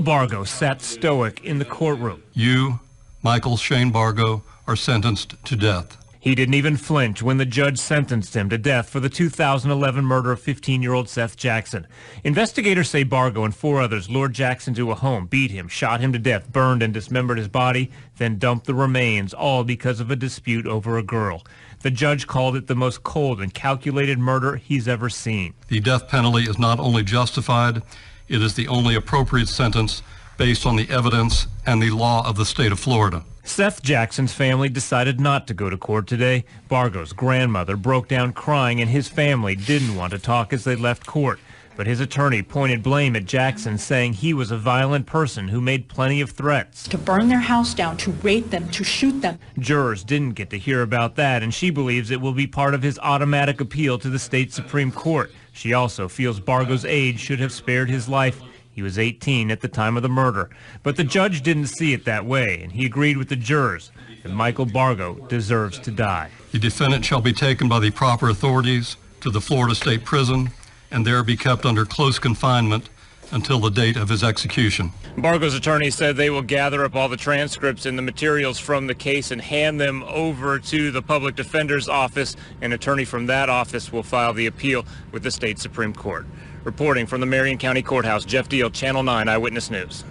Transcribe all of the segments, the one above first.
Bargo sat stoic in the courtroom. You, Michael Shane Bargo, are sentenced to death. He didn't even flinch when the judge sentenced him to death for the 2011 murder of 15-year-old Seth Jackson. Investigators say Bargo and 4 others lured Jackson to a home, beat him, shot him to death, burned and dismembered his body, then dumped the remains, all because of a dispute over a girl. The judge called it the most cold and calculated murder he's ever seen. The death penalty is not only justified, it is the only appropriate sentence based on the evidence and the law of the state of Florida. Seth Jackson's family decided not to go to court today. Bargo's grandmother broke down crying, and his family didn't want to talk as they left court. But his attorney pointed blame at Jackson, saying he was a violent person who made plenty of threats. To burn their house down, to rape them, to shoot them. Jurors didn't get to hear about that, and she believes it will be part of his automatic appeal to the state Supreme Court. She also feels Bargo's age should have spared his life. He was 18 at the time of the murder. But the judge didn't see it that way, and he agreed with the jurors that Michael Bargo deserves to die. The defendant shall be taken by the proper authorities to the Florida State Prison and there be kept under close confinement until the date of his execution. Bargo's attorney said they will gather up all the transcripts and the materials from the case and hand them over to the public defender's office. An attorney from that office will file the appeal with the state Supreme Court. Reporting from the Marion County Courthouse, Jeff Deal, Channel 9 Eyewitness News.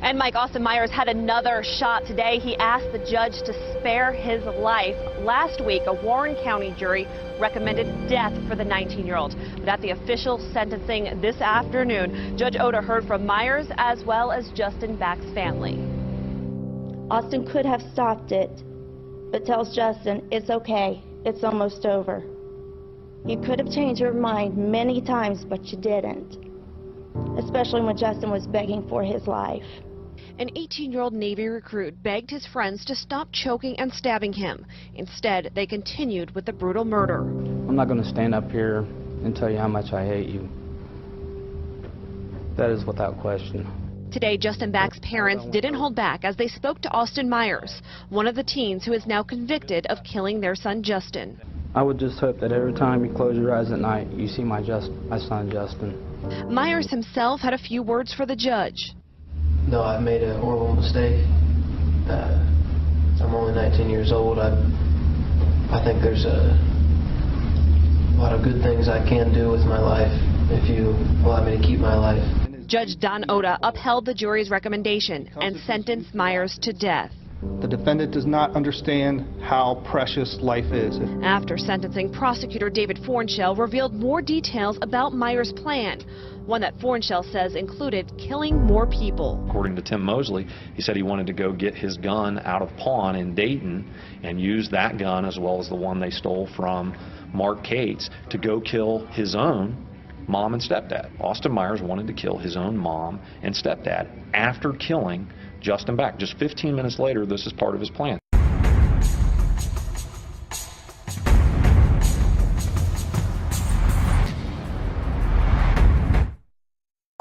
And Mike, Austin Myers had another shot today. He asked the judge to spare his life. Last week, a Warren County jury recommended death for the 19-year-old. But at the official sentencing this afternoon, Judge Oda heard from Myers as well as Justin Back's family. Austin could have stopped it, but tells Justin it's okay, it's almost over. You could have changed your mind many times, but you didn't, especially when Justin was begging for his life. An 18-year-old Navy recruit begged his friends to stop choking and stabbing him. Instead, they continued with the brutal murder. I'm not going to stand up here and tell you how much I hate you. That is without question. Today, Justin Back's parents didn't hold back as they spoke to Austin Myers, one of the teens who is now convicted of killing their son Justin. I would just hope that every time you close your eyes at night, you see my son Justin. Myers himself had a few words for the judge. No, I've made a horrible mistake. I'm only 19 years old. I think there's a lot of good things I can do with my life if you allow me to keep my life. Judge Don Oda upheld the jury's recommendation and sentenced Myers to death. The defendant does not understand how precious life is. After sentencing, prosecutor David Fornshell revealed more details about Myers' plan, one that Fornshell says included killing more people. According to Tim Mosley, he said he wanted to go get his gun out of pawn in Dayton and use that gun as well as the one they stole from Mark Cates to go kill his own mom and stepdad. Austin Myers wanted to kill his own mom and stepdad after killing Justin Back. Just 15 minutes later, this is part of his plan.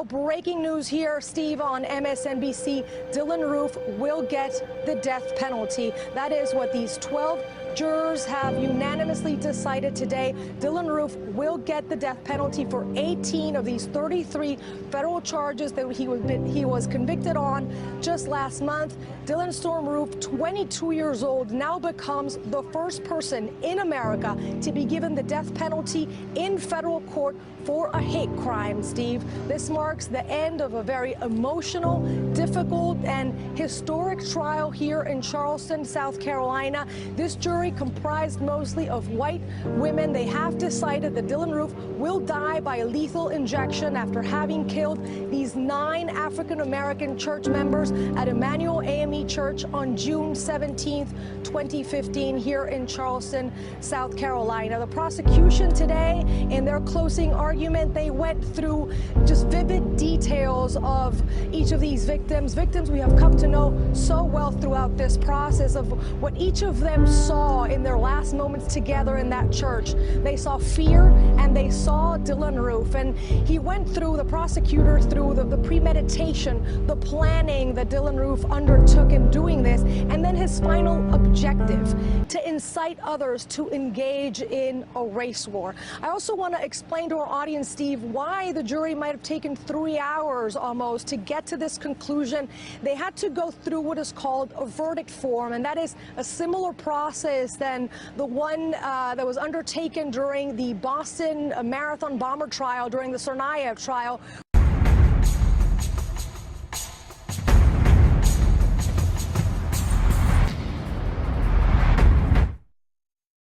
Breaking news here, Steve, on MSNBC. Dylan Roof will get the death penalty. That is what these 12 jurors have unanimously decided today. Dylan Roof will get the death penalty for 18 of these 33 federal charges that he was convicted on just last month. Dylan Storm Roof, 22 years old, now becomes the first person in America to be given the death penalty in federal court for a hate crime, Steve. This marks the end of a very emotional, difficult, and historic trial here in Charleston, South Carolina. This jury comprised mostly of white women. They have decided that Dylan Roof will die by a lethal injection after having killed these 9 African-American church members at Emmanuel AME Church on June 17th, 2015, here in Charleston, South Carolina. The prosecution today, in their closing argument, they went through just vivid details of each of these victims we have come to know so well throughout this process, of what each of them saw saw in their last moments together in that church. They saw fear and they saw Dylan Roof. And he went through, the prosecutor, through the premeditation, the planning that Dylan Roof undertook in doing this, and then his final objective, to incite others to engage in a race war. I also want to explain to our audience, Steve, why the jury might have taken 3 hours almost to get to this conclusion. They had to go through what is called a verdict form, and that is a similar process than the one that was undertaken during the Boston Marathon bomber trial, during the Tsarnaev trial.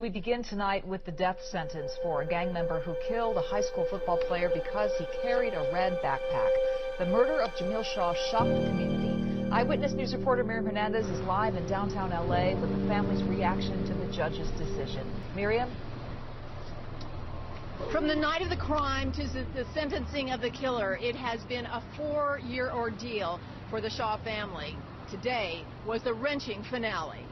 We begin tonight with the death sentence for a gang member who killed a high school football player because he carried a red backpack. The murder of Jamil Shaw shocked the community. Eyewitness News reporter Miriam Hernandez is live in downtown LA with the family's reaction to the judge's decision. Miriam? From the night of the crime to the sentencing of the killer, it has been a 4-year ordeal for the Shaw family. Today was the wrenching finale.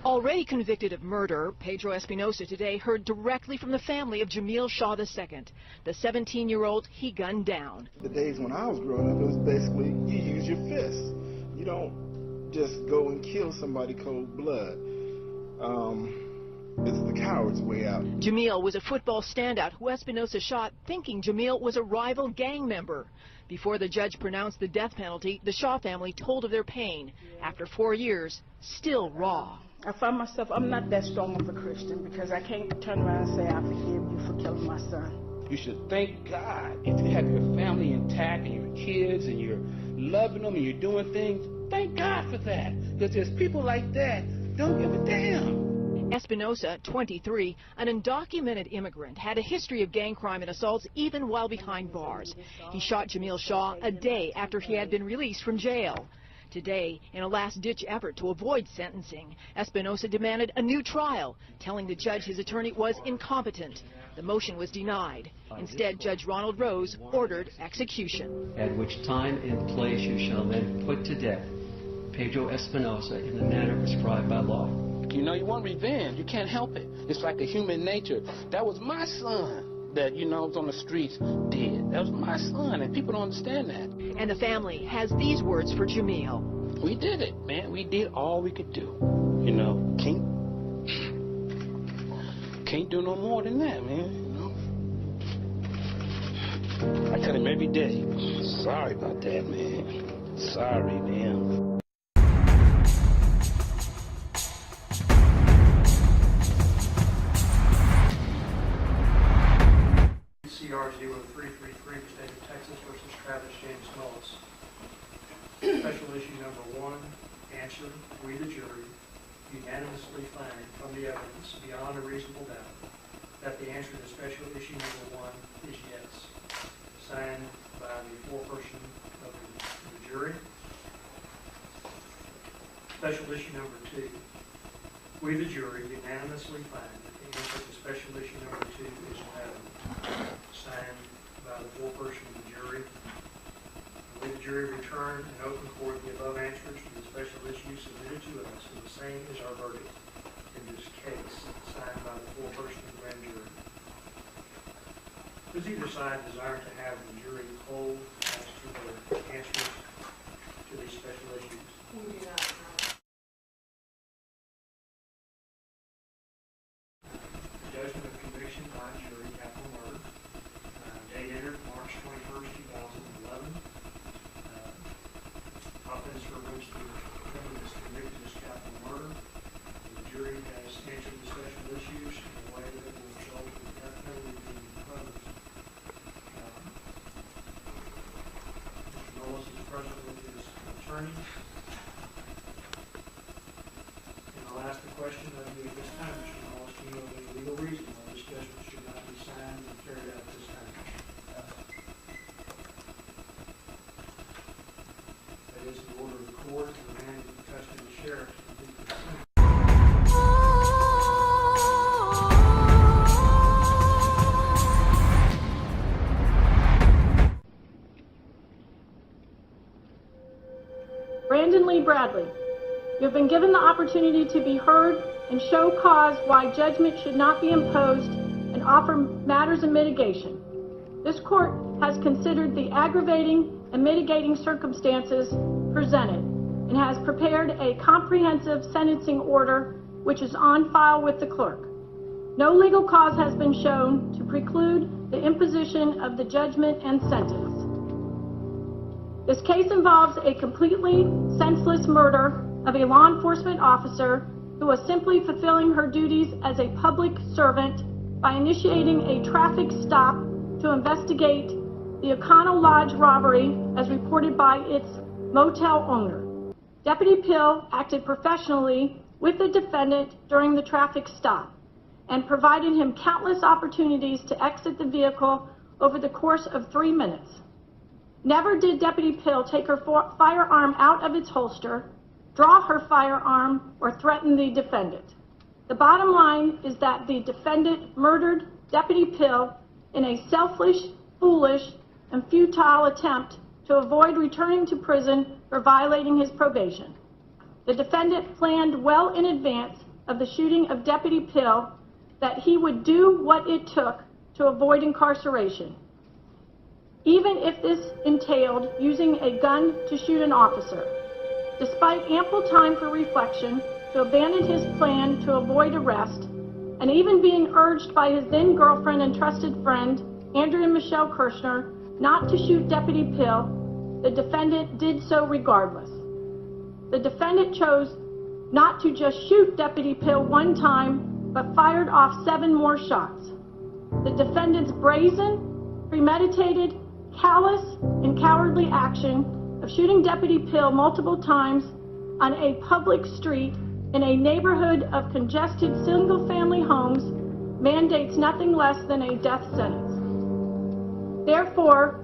Already convicted of murder, Pedro Espinosa today heard directly from the family of Jamil Shaw II, the 17-year-old he gunned down. The days when I was growing up, it was basically you use your fists. You don't just go and kill somebody cold blood. It's the coward's way out. Jamil was a football standout who Espinosa shot thinking Jamil was a rival gang member. Before the judge pronounced the death penalty, the Shaw family told of their pain. After 4 years, still raw. I find myself, I'm not that strong of a Christian because I can't turn around and say I forgive you for killing my son. You should thank God if you have your family intact and your kids and you're loving them and you're doing things. Thank God for that, because there's people like that don't give a damn. Espinosa, 23, an undocumented immigrant, had a history of gang crime and assaults even while behind bars. He shot Jamil Shaw a day after he had been released from jail. Today, in a last-ditch effort to avoid sentencing, Espinosa demanded a new trial, telling the judge his attorney was incompetent. The motion was denied. Instead, Judge Ronald Rose ordered execution. At which time and place you shall then put to death Pedro Espinosa in the manner prescribed by law. You know, you want revenge. You can't help it. It's like a human nature. That was my son that, you know, was on the streets dead. That was my son, and people don't understand that. And the family has these words for Jamil. We did it, man. We did all we could do. You know, can't do no more than that, man. You know? I tell him every day, sorry about that, man. Sorry, man. CR-0333, State of Texas versus Travis James Mullis. Special issue number 1, answer, we the jury unanimously find from the evidence beyond a reasonable doubt that the answer to special issue number 1 is yes. Signed by the foreperson of the jury. Special issue number 2, we the jury unanimously find that the answer to special issue number 2 is no. Signed by the foreperson of the jury. Will the jury return in open court the above answers to the special issues submitted to us, and the same is our verdict in this case, signed by the foreperson of the grand jury. Does either side desire to have the jury poll as to their answers to these special issues? We do not. Judgment of conviction by jury, capital murder. Date entered March 21st, 2011. Offense for which the defendant is convicted is capital murder. The jury has answered the special issues in a way that will result in the death penalty being imposed. Mr. Mullis is present with his attorney. And I'll ask the question of you at this time, Mr. Mullis. Do you know the legal reason why this judgment should not be signed and carried out this time? That is the order of the court to remand the custody of the sheriff to complete the sentence. Brandon Lee Bradley, you have been given the opportunity to be heard and show cause why judgment should not be imposed and offer matters of mitigation. This court has considered the aggravating and mitigating circumstances presented and has prepared a comprehensive sentencing order which is on file with the clerk. No legal cause has been shown to preclude the imposition of the judgment and sentence. This case involves a completely senseless murder of a law enforcement officer who was simply fulfilling her duties as a public servant by initiating a traffic stop to investigate the Econo Lodge robbery as reported by its motel owner. Deputy Pill acted professionally with the defendant during the traffic stop and provided him countless opportunities to exit the vehicle over the course of 3 minutes. Never did Deputy Pill take her firearm out of its holster, draw her firearm, or threaten the defendant. The bottom line is that the defendant murdered Deputy Pill in a selfish, foolish, and futile attempt to avoid returning to prison for violating his probation. The defendant planned well in advance of the shooting of Deputy Pill that he would do what it took to avoid incarceration, even if this entailed using a gun to shoot an officer. Despite ample time for reflection, to abandon his plan to avoid arrest, and even being urged by his then-girlfriend and trusted friend, Andrea Michelle Kirshner, not to shoot Deputy Pill, the defendant did so regardless. The defendant chose not to just shoot Deputy Pill one time, but fired off 7 more shots. The defendant's brazen, premeditated, callous, and cowardly action of shooting Deputy Pill multiple times on a public street in a neighborhood of congested single-family homes mandates nothing less than a death sentence. Therefore,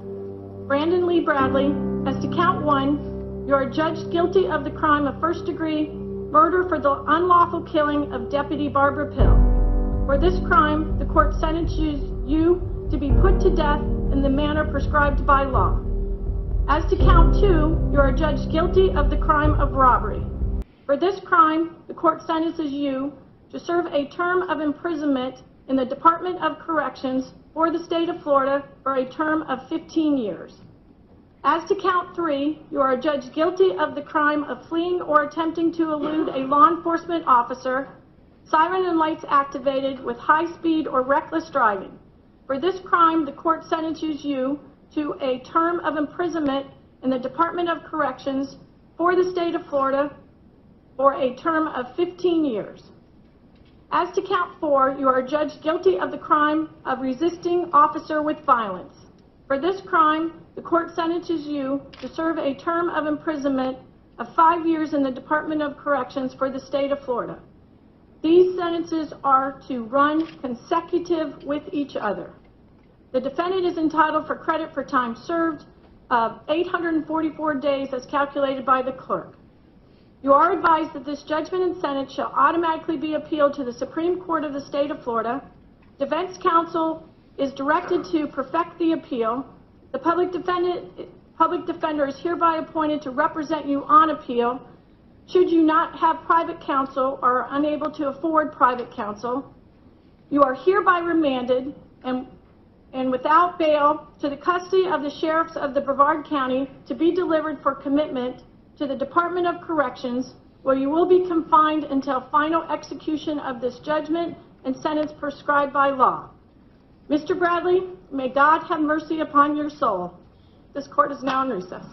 Brandon Lee Bradley, as to count 1, you are judged guilty of the crime of first-degree murder for the unlawful killing of Deputy Barbara Pill. For this crime, the court sentences you to be put to death in the manner prescribed by law. As to count 2, you are judged guilty of the crime of robbery. For this crime, the court sentences you to serve a term of imprisonment in the Department of Corrections for the state of Florida for a term of 15 years. As to count 3, you are judged guilty of the crime of fleeing or attempting to elude a law enforcement officer, siren and lights activated with high speed or reckless driving. For this crime, the court sentences you to a term of imprisonment in the Department of Corrections for the state of Florida for a term of 15 years. As to count 4, you are judged guilty of the crime of resisting officer with violence. For this crime, the court sentences you to serve a term of imprisonment of 5 years in the Department of Corrections for the state of Florida. These sentences are to run consecutive with each other. The defendant is entitled for credit for time served of 844 days as calculated by the clerk. You are advised that this judgment and sentence shall automatically be appealed to the Supreme Court of the state of Florida. Defense counsel is directed to perfect the appeal. The public defender is hereby appointed to represent you on appeal. Should you not have private counsel or are unable to afford private counsel, you are hereby remanded and without bail to the custody of the sheriffs of the Brevard County to be delivered for commitment to the Department of Corrections, where you will be confined until final execution of this judgment and sentence prescribed by law. Mr. Bradley, may God have mercy upon your soul. This court is now in recess.